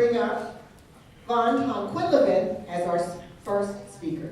bring up Ton-Quinlivan as our first speaker.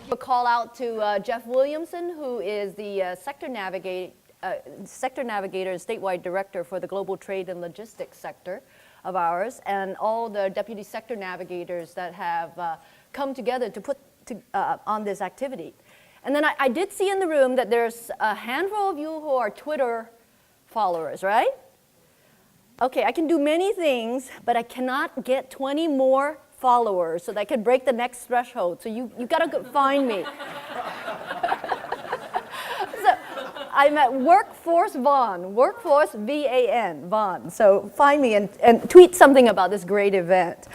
A call out to Jeff Williamson, who is the sector navigator and statewide director for the global trade and logistics sector of ours, and all the deputy sector navigators that have come together to put on this activity. And then I did see in the room that there's a handful of you who are Twitter followers, right? Okay, I can do many things, but I cannot get 20 more followers so that I can break the next threshold. So you gotta find me. So I'm at Workforce Von, Workforce V-A-N, Von. So find me and tweet something about this great event.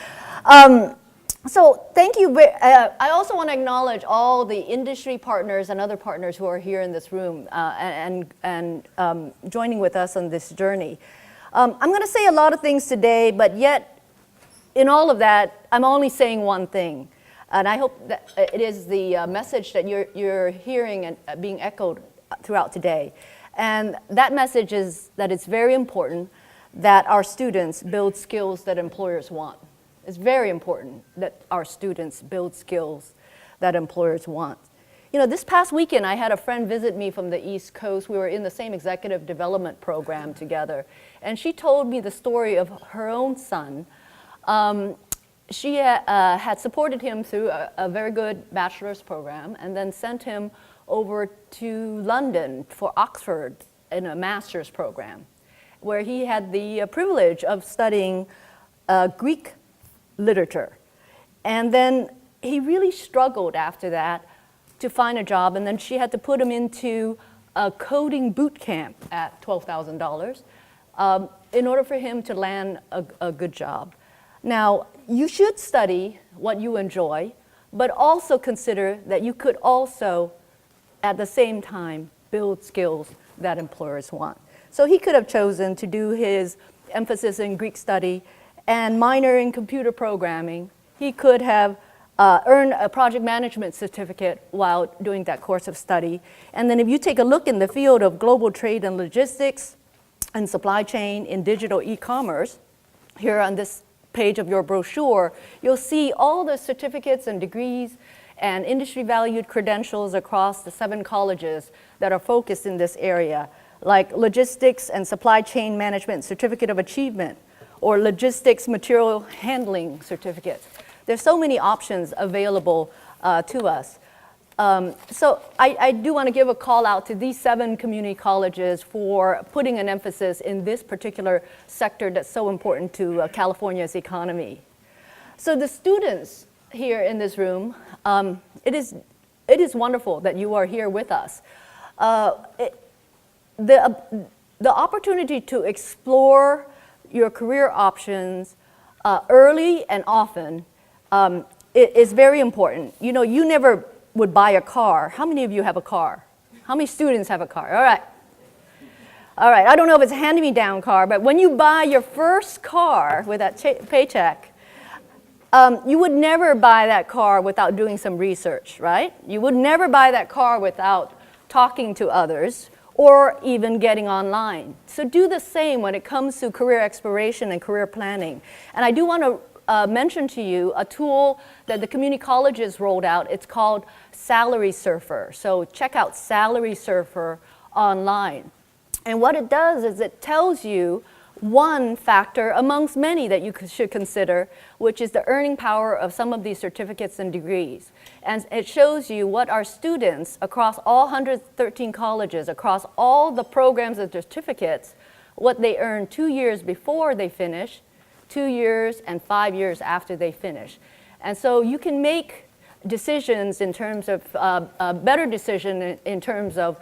So thank you. I also want to acknowledge all the industry partners and other partners who are here in this room and joining with us on this journey. I'm going to say a lot of things today, but yet in all of that, I'm only saying one thing. And I hope that it is the message that you're hearing and being echoed throughout today. And that message is that it's very important that our students build skills that employers want. It's very important that our students build skills that employers want. You know, this past weekend, I had a friend visit me from the East Coast. We were in the same executive development program together. And she told me the story of her own son. She had supported him through a very good bachelor's program and then sent him over to London for Oxford in a master's program, where he had the privilege of studying Greek literature. And then he really struggled after that to find a job, and then she had to put him into a coding boot camp at $12,000 in order for him to land a good job. Now, you should study what you enjoy, but also consider that you could also, at the same time, build skills that employers want. So he could have chosen to do his emphasis in Greek study and minor in computer programming. He could have earned a project management certificate while doing that course of study. And then if you take a look in the field of global trade and logistics and supply chain in digital e-commerce, here on this page of your brochure, you'll see all the certificates and degrees and industry valued credentials across the 7 colleges that are focused in this area, like Logistics and Supply Chain Management Certificate of Achievement, or Logistics Material Handling Certificates. There's so many options available to us. So I do want to give a call out to these 7 community colleges for putting an emphasis in this particular sector that's so important to California's economy. So the students here in this room, it is wonderful that you are here with us. The opportunity to explore your career options early and often is very important. You know, you never would buy a car. How many of you have a car? How many students have a car? All right. All right, I don't know if it's a hand-me-down car, but when you buy your first car with that paycheck, you would never buy that car without doing some research, right? You would never buy that car without talking to others or even getting online. So do the same when it comes to career exploration and career planning. And I do want to mention to you a tool that the community colleges rolled out. It's called Salary Surfer. So check out Salary Surfer online. And what it does is it tells you one factor amongst many that you should consider, which is the earning power of some of these certificates and degrees. And it shows you what our students across all 113 colleges, across all the programs and certificates, what they earn 2 years before they finish, 2 years and 5 years after they finish. And so you can make decisions in terms of, a better decision in terms of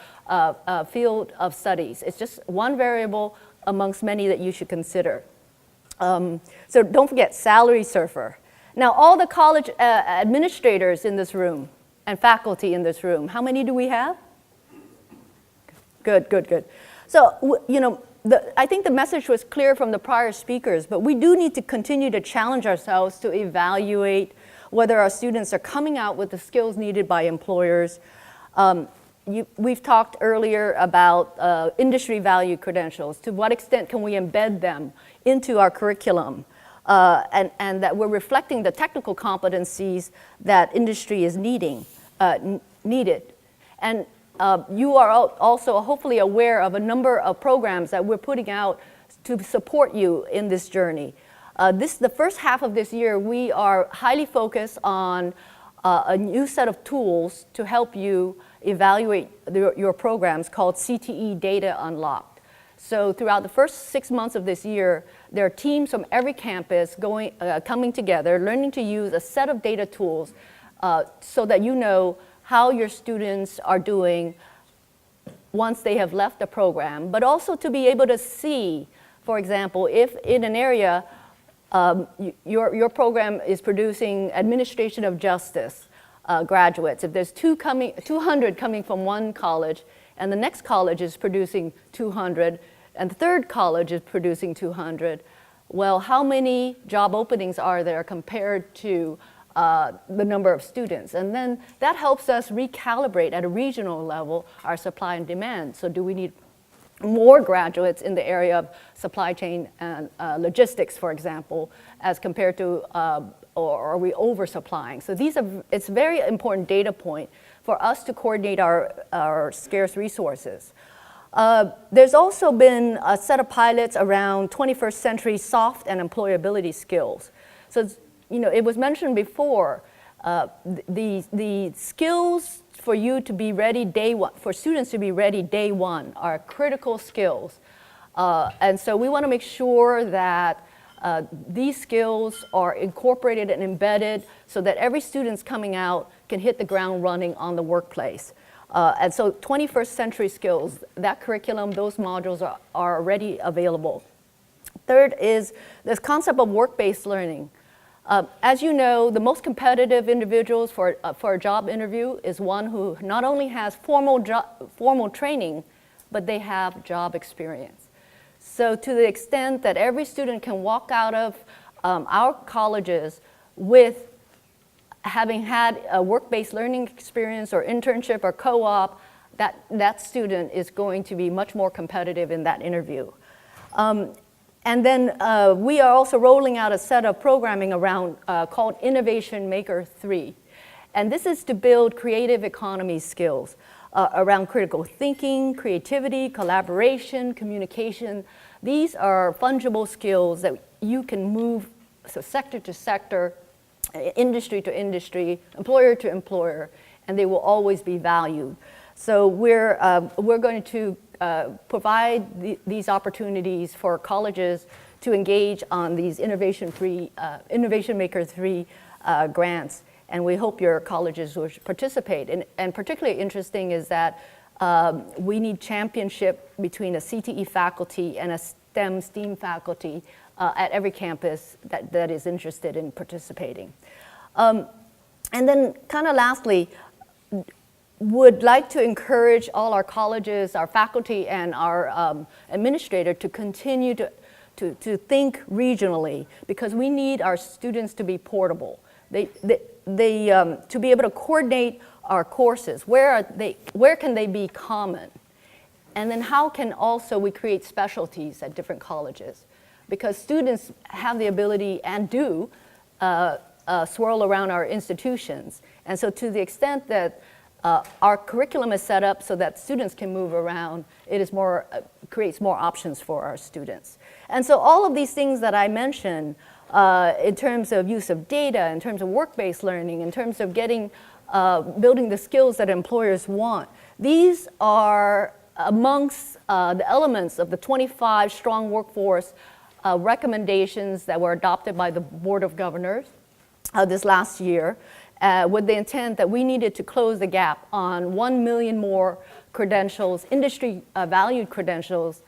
field of studies. It's just one variable amongst many that you should consider. So don't forget Salary Surfer. Now all the college administrators in this room and faculty in this room. How many do we have? Good, good, good. So, you know, I think the message was clear from the prior speakers, but we do need to continue to challenge ourselves to evaluate whether our students are coming out with the skills needed by employers. We've talked earlier about industry value credentials. To what extent can we embed them into our curriculum? And that we're reflecting the technical competencies that industry is needed. And you are also hopefully aware of a number of programs that we're putting out to support you in this journey. The first half of this year, we are highly focused on a new set of tools to help you evaluate your programs called CTE Data Unlocked. So throughout the first 6 months of this year, there are teams from every campus coming together, learning to use a set of data tools so that you know how your students are doing once they have left the program, but also to be able to see, for example, if in an area your program is producing administration of justice graduates, if there's 200 coming from one college and the next college is producing 200 and the third college is producing 200, well, how many job openings are there compared to the number of students? And then that helps us recalibrate at a regional level our supply and demand. So do we need more graduates in the area of supply chain and logistics, for example, as compared to, or are we oversupplying? So it's a very important data point for us to coordinate our scarce resources. There's also been a set of pilots around 21st century soft and employability skills. So, you know, it was mentioned before, the skills for you to be ready day one, for students to be ready day one are critical skills. And so we want to make sure that these skills are incorporated and embedded so that every student's coming out can hit the ground running on the workplace. And so 21st century skills, that curriculum, those modules are already available. Third is this concept of work-based learning. As you know, the most competitive individuals for a job interview is one who not only has formal training, but they have job experience. So to the extent that every student can walk out of our colleges with having had a work-based learning experience or internship or co-op, that student is going to be much more competitive in that interview. And then we are also rolling out a set of programming around called Innovation Maker 3. And this is to build creative economy skills around critical thinking, creativity, collaboration, communication. These are fungible skills that you can move sector to sector, industry to industry, employer to employer, and they will always be valued. So we're going to provide these opportunities for colleges to engage on these Innovation Maker 3 grants, and we hope your colleges will participate. And particularly interesting is that we need championship between a CTE faculty and a STEM faculty at every campus that is interested in participating. And then kind of lastly, would like to encourage all our colleges, our faculty, and our administrator to continue to think regionally, because we need our students to be portable. To be able to coordinate our courses. Where can they be common? And then how can also we create specialties at different colleges? Because students have the ability and do swirl around our institutions. And so to the extent that our curriculum is set up so that students can move around, it is creates more options for our students. And so all of these things that I mentioned in terms of use of data, in terms of work-based learning, in terms of building the skills that employers want, these are amongst the elements of the 25 strong workforce recommendations that were adopted by the Board of Governors this last year, with the intent that we needed to close the gap on 1 million more credentials, industry valued credentials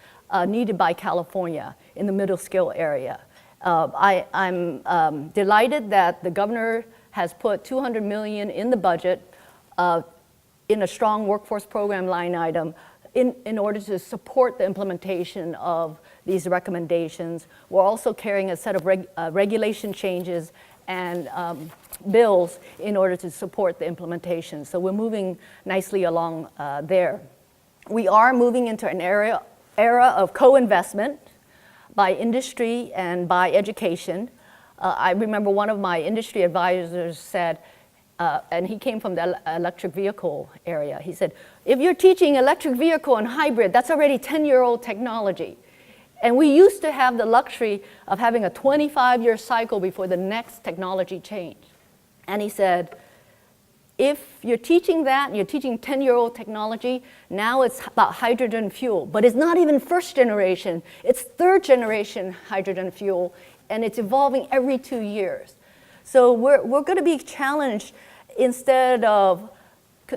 needed by California in the middle skill area. I'm delighted that the governor has put $200 million in the budget in a strong workforce program line item in order to support the implementation of these recommendations. We're also carrying a set of regulation changes and bills in order to support the implementation. So we're moving nicely along there. We are moving into an era of co-investment by industry and by education. I remember one of my industry advisors said, and he came from the electric vehicle area. He said, if you're teaching electric vehicle and hybrid, that's already 10-year-old technology. And we used to have the luxury of having a 25-year cycle before the next technology change. And he said, if you're teaching that, and you're teaching 10-year-old technology, now it's about hydrogen fuel. But it's not even first generation, it's third generation hydrogen fuel, and it's evolving every 2 years. So we're going to be challenged. Instead of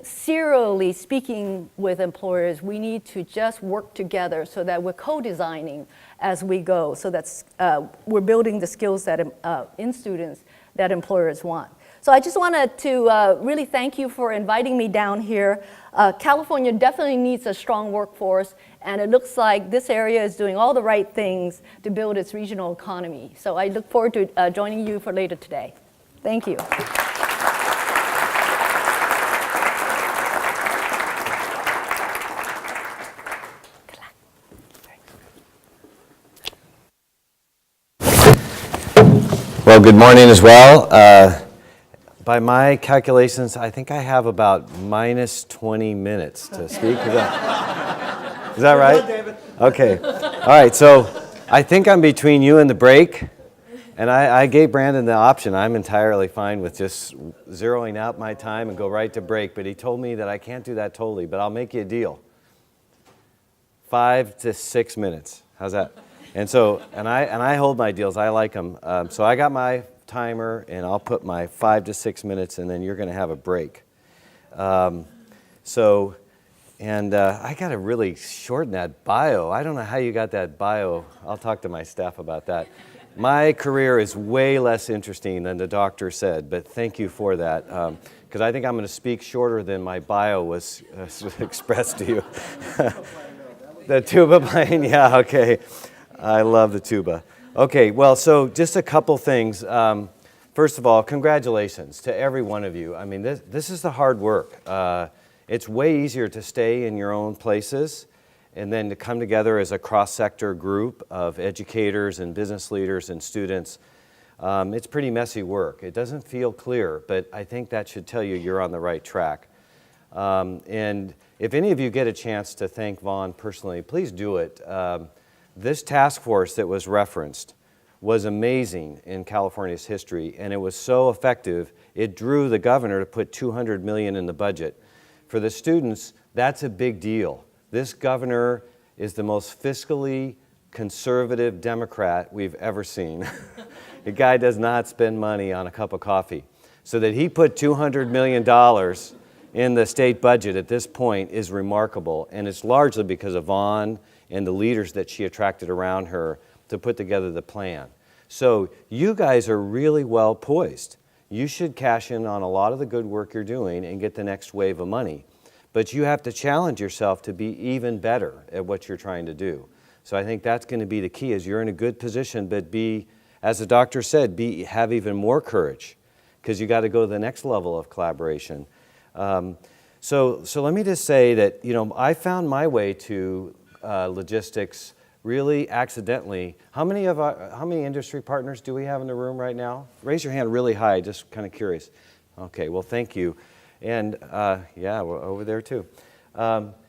serially speaking with employers, we need to just work together so that we're co-designing as we go, so that we're building the skills that in students that employers want. So I just wanted to really thank you for inviting me down here. California definitely needs a strong workforce, and it looks like this area is doing all the right things to build its regional economy. So I look forward to joining you for later today. Thank you. Well, good morning as well. By my calculations, I think I have about minus 20 minutes to speak. Is that right? David. Okay. All right, so I think I'm between you and the break. And I gave Brandon the option. I'm entirely fine with just zeroing out my time and go right to break. But he told me that I can't do that totally, but I'll make you a deal. 5 to 6 minutes. How's that? And so, and I hold my deals. I like them. So I got my timer, and I'll put my 5 to 6 minutes, and then you're going to have a break. I got to really shorten that bio. I don't know how you got that bio. I'll talk to my staff about that. My career is way less interesting than the doctor said, but thank you for that, because I think I'm going to speak shorter than my bio was expressed to you. The tuba playing, yeah, okay. I love the tuba. Okay, well, so just a couple things. First of all, congratulations to every one of you. I mean, this is the hard work. It's way easier to stay in your own places and then to come together as a cross-sector group of educators and business leaders and students. It's pretty messy work. It doesn't feel clear, but I think that should tell you you're on the right track. And if any of you get a chance to thank Vaughn personally, please do it. This task force that was referenced was amazing in California's history, and it was so effective, it drew the governor to put $200 million in the budget. For the students, that's a big deal. This governor is the most fiscally conservative Democrat we've ever seen. The guy does not spend money on a cup of coffee. So that he put $200 million in the state budget at this point is remarkable, and it's largely because of Vaughn and the leaders that she attracted around her to put together the plan. So you guys are really well poised. You should cash in on a lot of the good work you're doing and get the next wave of money. But you have to challenge yourself to be even better at what you're trying to do. So I think that's going to be the key, is you're in a good position, but be, as the doctor said, have even more courage, because you got to go to the next level of collaboration. So let me just say that, I found my way to logistics really accidentally. How many industry partners do we have in the room right now? Raise your hand really high, just kind of curious. Okay, well, thank you. And yeah, we're over there too.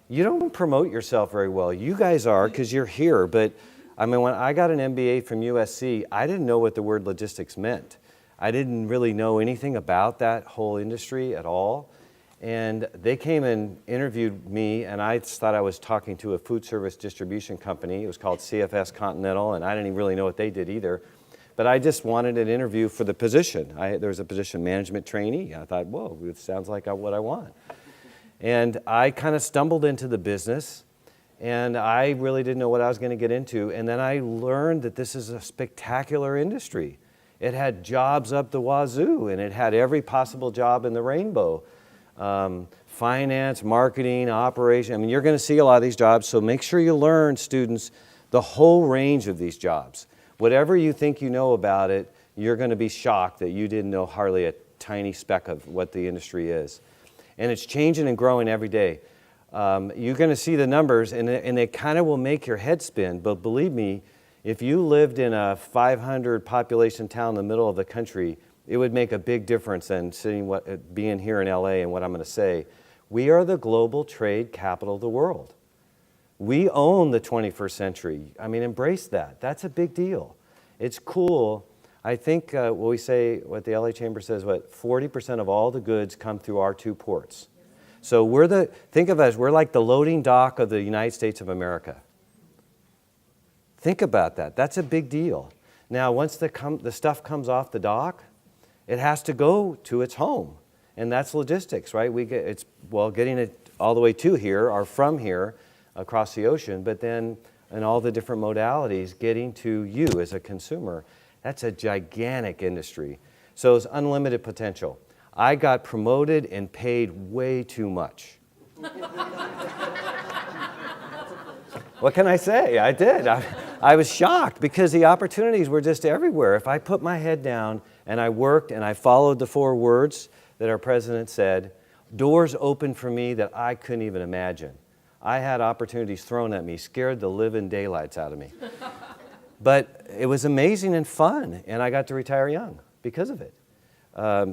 You don't promote yourself very well. You guys are, because you're here, but I mean, when I got an MBA from USC, I didn't know what the word logistics meant. I didn't really know anything about that whole industry at all. And they came and interviewed me, and I thought I was talking to a food service distribution company. It was called CFS Continental, and I didn't even really know what they did either. But I just wanted an interview for the position. There was a position, management trainee. I thought, whoa, it sounds like what I want. And I kind of stumbled into the business, and I really didn't know what I was going to get into. And then I learned that this is a spectacular industry. It had jobs up the wazoo, and it had every possible job in the rainbow. finance, marketing, operation. I mean, you're going to see a lot of these jobs, so make sure you learn, students, the whole range of these jobs. Whatever you think you know about it, you're going to be shocked that you didn't know hardly a tiny speck of what the industry is. And it's changing and growing every day. You're going to see the numbers, and they kind of will make your head spin, but believe me, if you lived in a 500 population town in the middle of the country, it would make a big difference than being here in LA and what I'm going to say. We are the global trade capital of the world. We own the 21st century. I mean, embrace that. That's a big deal. It's cool. I think what the LA Chamber says, 40% of all the goods come through our 2 ports. So think of us, we're like the loading dock of the United States of America. Think about that. That's a big deal. Now, once the stuff comes off the dock, it has to go to its home. And that's logistics, right? Getting it all the way to here or from here across the ocean, but then in all the different modalities, getting to you as a consumer. That's a gigantic industry. So it's unlimited potential. I got promoted and paid way too much. What can I say? I did. I was shocked because the opportunities were just everywhere. If I put my head down and I worked and I followed the 4 words that our president said, doors opened for me that I couldn't even imagine. I had opportunities thrown at me, scared the living daylights out of me. But it was amazing and fun, and I got to retire young because of it.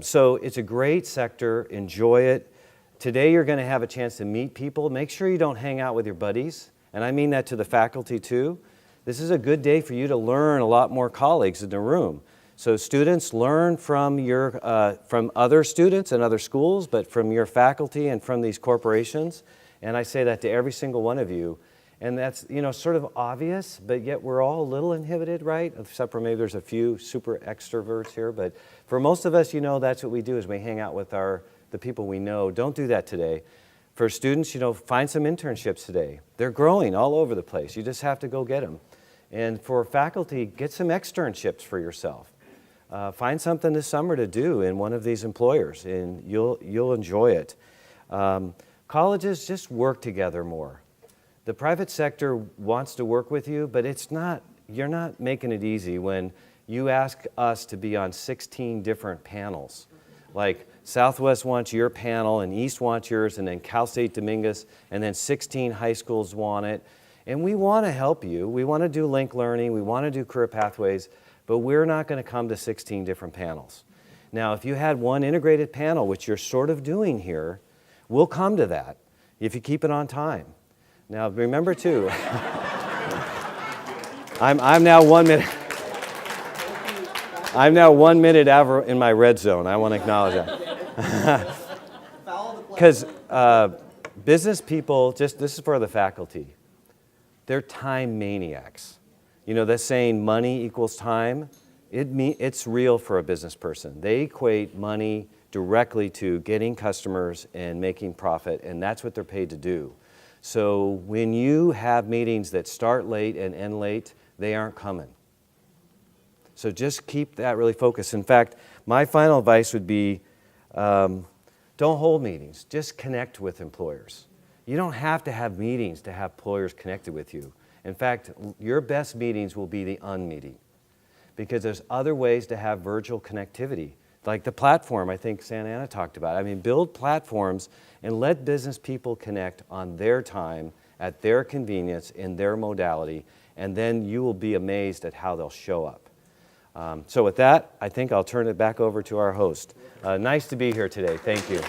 So it's a great sector. Enjoy it. Today you're going to have a chance to meet people. Make sure you don't hang out with your buddies, and I mean that to the faculty too. This is a good day for you to learn a lot more colleagues in the room. So students, learn from other students and other schools, but from your faculty and from these corporations. And I say that to every single one of you. And that's, sort of obvious, but yet we're all a little inhibited, right? Except for maybe there's a few super extroverts here. But for most of us, that's what we do is we hang out with the people we know. Don't do that today. For students, find some internships today. They're growing all over the place. You just have to go get them. And for faculty, get some externships for yourself. Find something this summer to do in one of these employers, and you'll enjoy it. Colleges, just work together more. The private sector wants to work with you, but you're not making it easy when you ask us to be on 16 different panels. Like Southwest wants your panel, and East wants yours, and then Cal State Dominguez, and then 16 high schools want it. And we want to help you. We want to do link learning. We want to do career pathways, but we're not going to come to 16 different panels. Now, if you had one integrated panel, which you're sort of doing here, we'll come to that if you keep it on time. Now, remember too, I'm now 1 minute. I'm now 1 minute ever in my red zone. I want to acknowledge that. Because business people, this is for the faculty, they're time maniacs. That saying money equals time, it's real for a business person. They equate money directly to getting customers and making profit, and that's what they're paid to do. So when you have meetings that start late and end late, they aren't coming. So just keep that really focused. In fact, my final advice would be, don't hold meetings, just connect with employers. You don't have to have meetings to have employers connected with you. In fact, your best meetings will be the unmeeting, because there's other ways to have virtual connectivity, like the platform I think Santa Ana talked about. I mean, build platforms and let business people connect on their time, at their convenience, in their modality, and then you will be amazed at how they'll show up. So with that, I think I'll turn it back over to our host. Nice to be here today. Thank you.